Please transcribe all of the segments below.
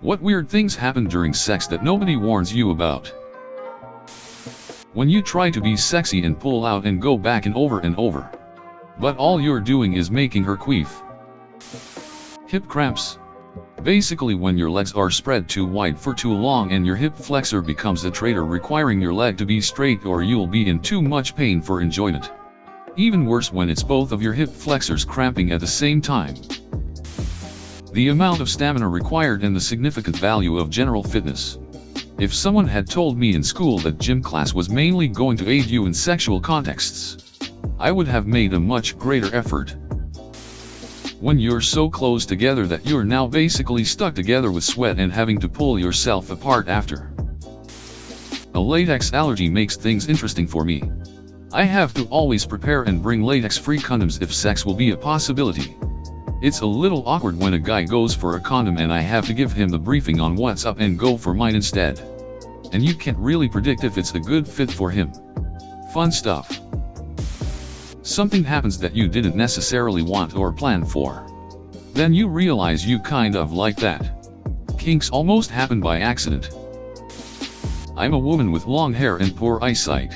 What weird things happen during sex that nobody warns you about? When you try to be sexy and pull out and go back and over, but all you're doing is making her queef. Hip cramps. Basically when your legs are spread too wide for too long and your hip flexor becomes a traitor, requiring your leg to be straight or you'll be in too much pain for enjoyment. Even worse when it's both of your hip flexors cramping at the same time. The amount of stamina required and the significant value of general fitness. If someone had told me in school that gym class was mainly going to aid you in sexual contexts, I would have made a much greater effort. When you're so close together that you're now basically stuck together with sweat and having to pull yourself apart after. A latex allergy makes things interesting for me. I have to always prepare and bring latex-free condoms if sex will be a possibility. It's a little awkward when a guy goes for a condom and I have to give him the briefing on what's up and go for mine instead. And you can't really predict if it's a good fit for him. Fun stuff. Something happens that you didn't necessarily want or plan for. Then you realize you kind of like that. Kinks almost happen by accident. I'm a woman with long hair and poor eyesight.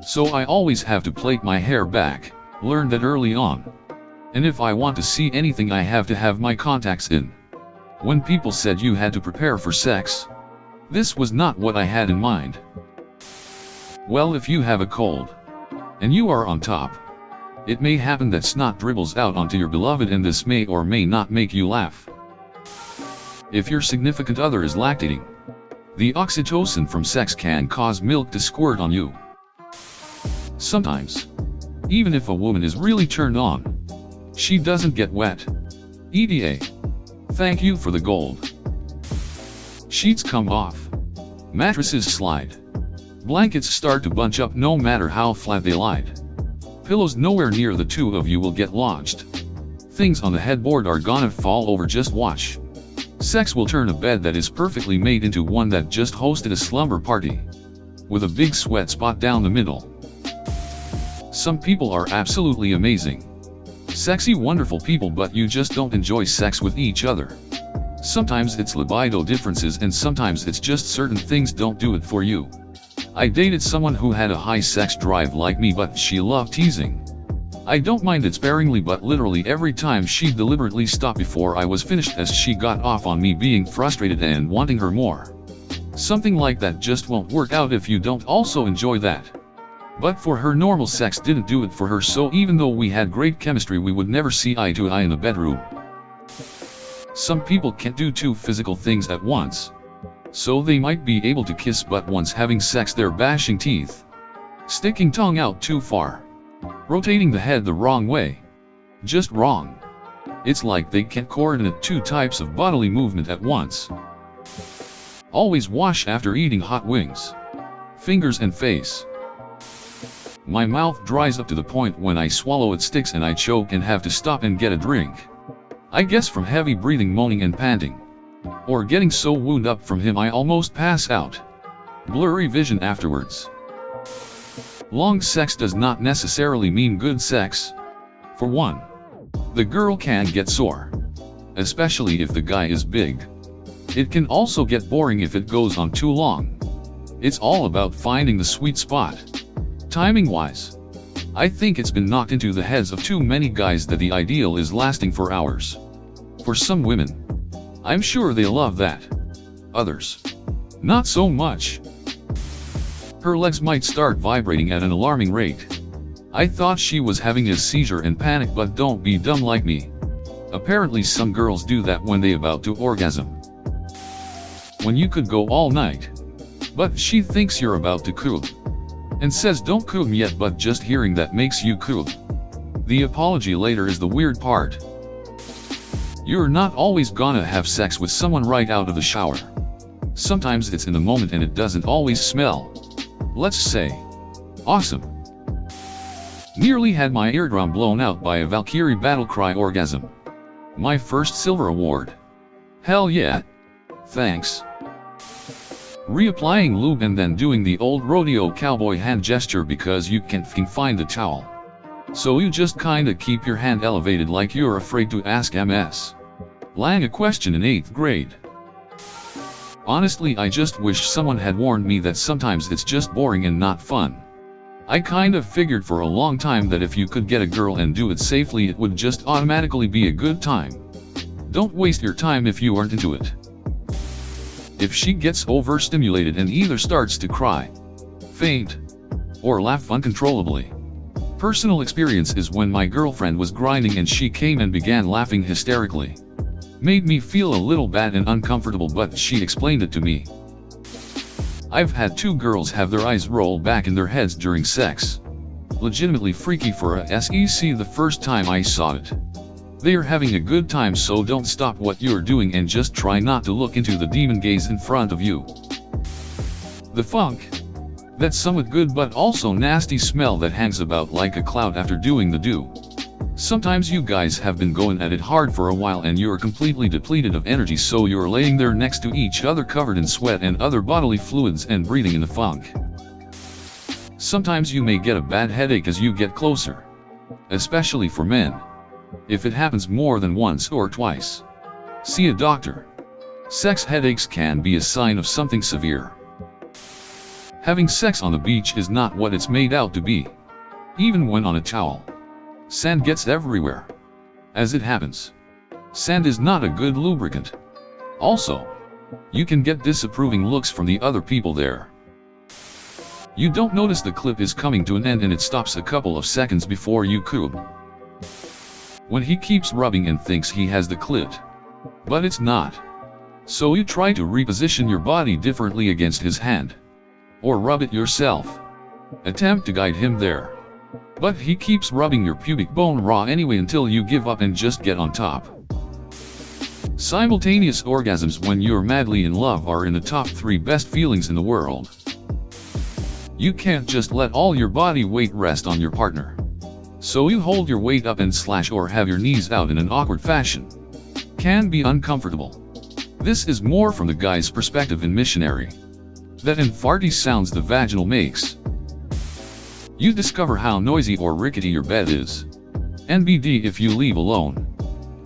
So I always have to plait my hair back, learned that early on. And if I want to see anything I have to have my contacts in. When people said you had to prepare for sex, this was not what I had in mind. Well, if you have a cold, and you are on top, it may happen that snot dribbles out onto your beloved and this may or may not make you laugh. If your significant other is lactating, the oxytocin from sex can cause milk to squirt on you. Sometimes, even if a woman is really turned on, she doesn't get wet. ETA. Thank you for the gold. Sheets come off. Mattresses slide. Blankets start to bunch up no matter how flat they lied. Pillows nowhere near the two of you will get launched. Things on the headboard are gonna fall over, just watch. Sex will turn a bed that is perfectly made into one that just hosted a slumber party. With a big sweat spot down the middle. Some people are absolutely amazing. Sexy, wonderful people, but you just don't enjoy sex with each other. Sometimes it's libido differences and sometimes it's just certain things don't do it for you. I dated someone who had a high sex drive like me, but she loved teasing. I don't mind it sparingly, but literally every time she'd deliberately stop before I was finished as she got off on me being frustrated and wanting her more. Something like that just won't work out if you don't also enjoy that. But for her, normal sex didn't do it for her, so even though we had great chemistry, we would never see eye to eye in the bedroom. Some people can't do two physical things at once. So they might be able to kiss, but once having sex they're bashing teeth, sticking tongue out too far, rotating the head the wrong way. Just wrong. It's like they can't coordinate two types of bodily movement at once. Always wash after eating hot wings. Fingers and face. My mouth dries up to the point when I swallow it sticks and I choke and have to stop and get a drink. I guess from heavy breathing, moaning and panting. Or getting so wound up from him I almost pass out. Blurry vision afterwards. Long sex does not necessarily mean good sex. For one, the girl can get sore, especially if the guy is big. It can also get boring if it goes on too long. It's all about finding the sweet spot. Timing wise, I think it's been knocked into the heads of too many guys that the ideal is lasting for hours. For some women, I'm sure they love that. Others, not so much. Her legs might start vibrating at an alarming rate. I thought she was having a seizure and panic, but don't be dumb like me. Apparently some girls do that when they about to orgasm. When you could go all night, but she thinks you're about to cool. And says don't come yet, but just hearing that makes you cool. The apology later is the weird part. You're not always gonna have sex with someone right out of the shower. Sometimes it's in the moment and it doesn't always smell, let's say, awesome. Nearly had my eardrum blown out by a Valkyrie battlecry orgasm. My first silver award. Hell yeah. Thanks. Reapplying lube and then doing the old rodeo cowboy hand gesture because you can't find the towel. So you just kinda keep your hand elevated like you're afraid to ask Ms. Lang a question in 8th grade. Honestly, I just wish someone had warned me that sometimes it's just boring and not fun. I kind of figured for a long time that if you could get a girl and do it safely, it would just automatically be a good time. Don't waste your time if you aren't into it. If she gets overstimulated and either starts to cry, faint, or laugh uncontrollably. Personal experience is when my girlfriend was grinding and she came and began laughing hysterically. Made me feel a little bad and uncomfortable, but she explained it to me. I've had 2 girls have their eyes roll back in their heads during sex. Legitimately freaky for a SEC the first time I saw it. They are having a good time, so don't stop what you're doing and just try not to look into the demon gaze in front of you. The funk. That somewhat good but also nasty smell that hangs about like a cloud after doing the do. Sometimes you guys have been going at it hard for a while and you're completely depleted of energy, so you're laying there next to each other covered in sweat and other bodily fluids and breathing in the funk. Sometimes you may get a bad headache as you get closer. Especially for men. If it happens more than once or twice, see a doctor. Sex headaches can be a sign of something severe. Having sex on the beach is not what it's made out to be. Even when on a towel, sand gets everywhere. As it happens, sand is not a good lubricant. Also, you can get disapproving looks from the other people there. You don't notice the clip is coming to an end and it stops a couple of seconds before you coob. When he keeps rubbing and thinks he has the clit, but it's not. So you try to reposition your body differently against his hand. Or rub it yourself. Attempt to guide him there. But he keeps rubbing your pubic bone raw anyway until you give up and just get on top. Simultaneous orgasms when you're madly in love are in the top 3 best feelings in the world. You can't just let all your body weight rest on your partner. So you hold your weight up and slash or have your knees out in an awkward fashion. Can be uncomfortable. This is more from the guy's perspective in missionary. That and farty sounds the vaginal makes. You discover how noisy or rickety your bed is. NBD if you leave alone.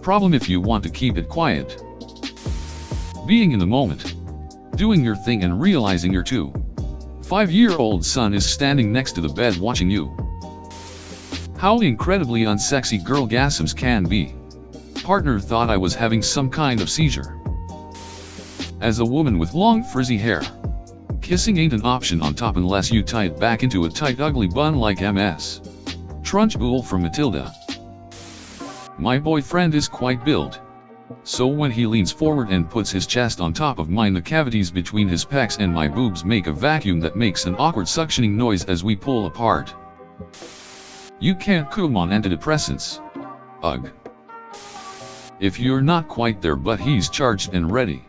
Problem if you want to keep it quiet. Being in the moment. Doing your thing and realizing your 2-5-year-old son is standing next to the bed watching you. How incredibly unsexy girlgasms can be. Partner thought I was having some kind of seizure. As a woman with long frizzy hair, kissing ain't an option on top unless you tie it back into a tight ugly bun like Ms. Trunchbull from Matilda. My boyfriend is quite built. So when he leans forward and puts his chest on top of mine, the cavities between his pecs and my boobs make a vacuum that makes an awkward suctioning noise as we pull apart. You can't coom on antidepressants. Ugh. If you're not quite there but he's charged and ready.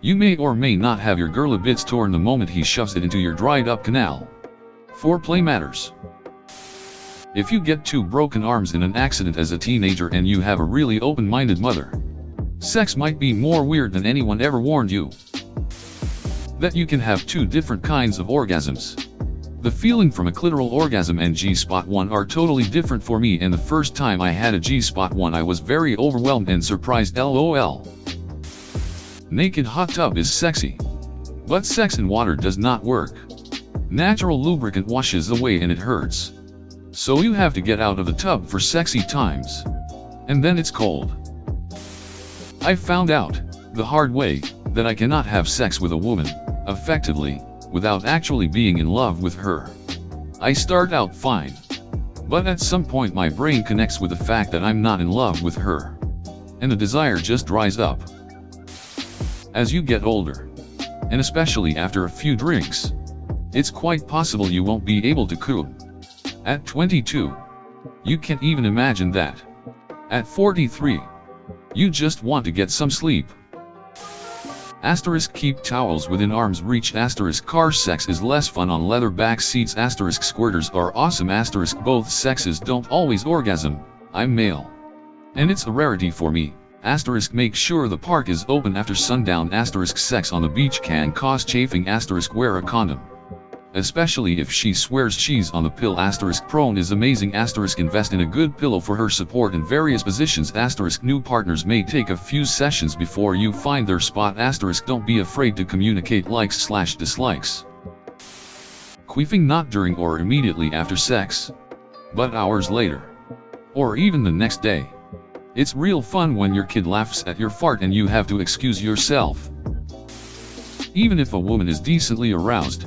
You may or may not have your girl a bit torn the moment he shoves it into your dried up canal. Foreplay matters. If you get 2 broken arms in an accident as a teenager and you have a really open-minded mother, sex might be more weird than anyone ever warned you. That you can have 2 different kinds of orgasms. The feeling from a clitoral orgasm and G-spot one are totally different for me, and the first time I had a G-spot one I was very overwhelmed and surprised, lol. Naked hot tub is sexy. But sex in water does not work. Natural lubricant washes away and it hurts. So you have to get out of the tub for sexy times. And then it's cold. I found out, the hard way, that I cannot have sex with a woman, effectively, without actually being in love with her. I start out fine. But at some point my brain connects with the fact that I'm not in love with her. And the desire just dries up. As you get older, and especially after a few drinks, it's quite possible you won't be able to coom. At 22, you can't even imagine that. At 43, you just want to get some sleep. Asterisk keep towels within arm's reach. Asterisk car sex is less fun on leather back seats. Asterisk squirters are awesome. Asterisk both sexes don't always orgasm. I'm male. And it's a rarity for me. Asterisk make sure the park is open after sundown. Asterisk sex on the beach can cause chafing. Asterisk wear a condom. especially if she swears she's on the pill. * prone is amazing. * invest in a good pillow for her support in various positions. * new partners may take a few sessions before you find their spot. * don't be afraid to communicate likes/dislikes. Queefing not during or immediately after sex, but hours later, or even the next day. It's real fun when your kid laughs at your fart and you have to excuse yourself. Even if a woman is decently aroused,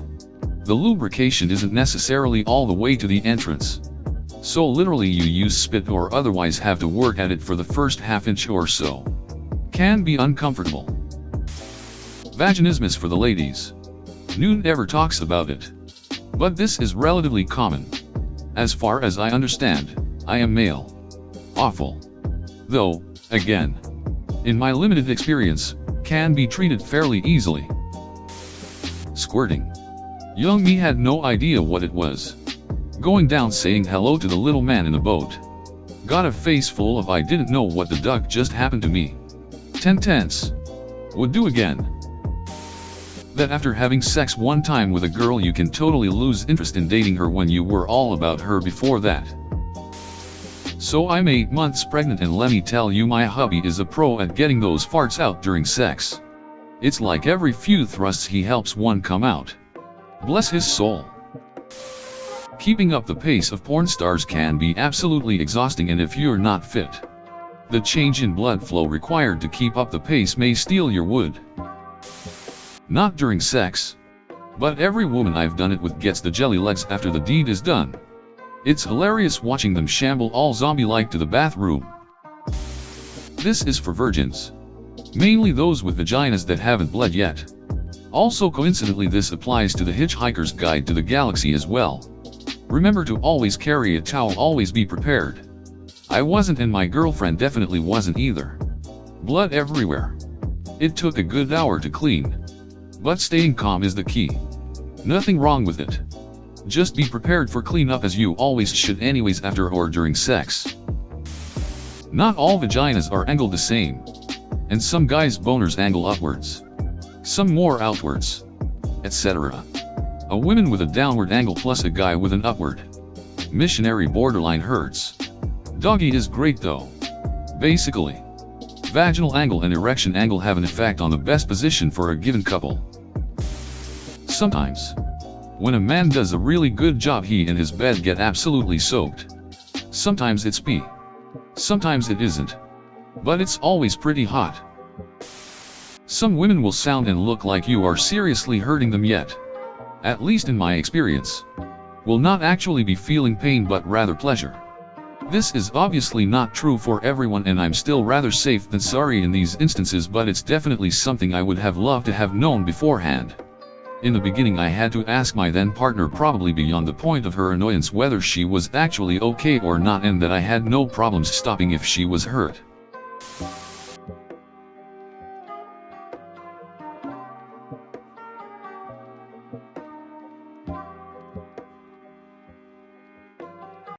the lubrication isn't necessarily all the way to the entrance. So literally you use spit or otherwise have to work at it for the first half-inch or so. Can be uncomfortable. Vaginismus for the ladies. No one ever talks about it, but this is relatively common. As far as I understand, I am male. Awful. Though, again, in my limited experience, can be treated fairly easily. Squirting. Young me had no idea what it was. Going down saying hello to the little man in the boat. Got a face full of I didn't know what the duck just happened to me. 10 tenths. Would do again. That after having sex one time with a girl you can totally lose interest in dating her when you were all about her before that. So I'm 8 months pregnant and let me tell you my hubby is a pro at getting those farts out during sex. It's like every few thrusts he helps one come out. Bless his soul. Keeping up the pace of porn stars can be absolutely exhausting, and if you're not fit, the change in blood flow required to keep up the pace may steal your wood. Not during sex, but every woman I've done it with gets the jelly legs after the deed is done. It's hilarious watching them shamble all zombie-like to the bathroom. This is for virgins. Mainly those with vaginas that haven't bled yet. Also coincidentally this applies to the Hitchhiker's Guide to the Galaxy as well. Remember to always carry a towel, always be prepared. I wasn't and my girlfriend definitely wasn't either. Blood everywhere. It took a good hour to clean. But staying calm is the key. Nothing wrong with it. Just be prepared for cleanup as you always should anyways after or during sex. Not all vaginas are angled the same. And some guys' boners angle upwards. Some more outwards. Etc. A woman with a downward angle plus a guy with an upward. Missionary borderline hurts. Doggy is great though. Basically, vaginal angle and erection angle have an effect on the best position for a given couple. Sometimes, when a man does a really good job he and his bed get absolutely soaked. Sometimes it's pee. Sometimes it isn't. But it's always pretty hot. Some women will sound and look like you are seriously hurting them yet, at least in my experience, will not actually be feeling pain but rather pleasure. This is obviously not true for everyone and I'm still rather safe than sorry in these instances, but it's definitely something I would have loved to have known beforehand. In the beginning I had to ask my then partner, probably beyond the point of her annoyance, whether she was actually okay or not and that I had no problems stopping if she was hurt.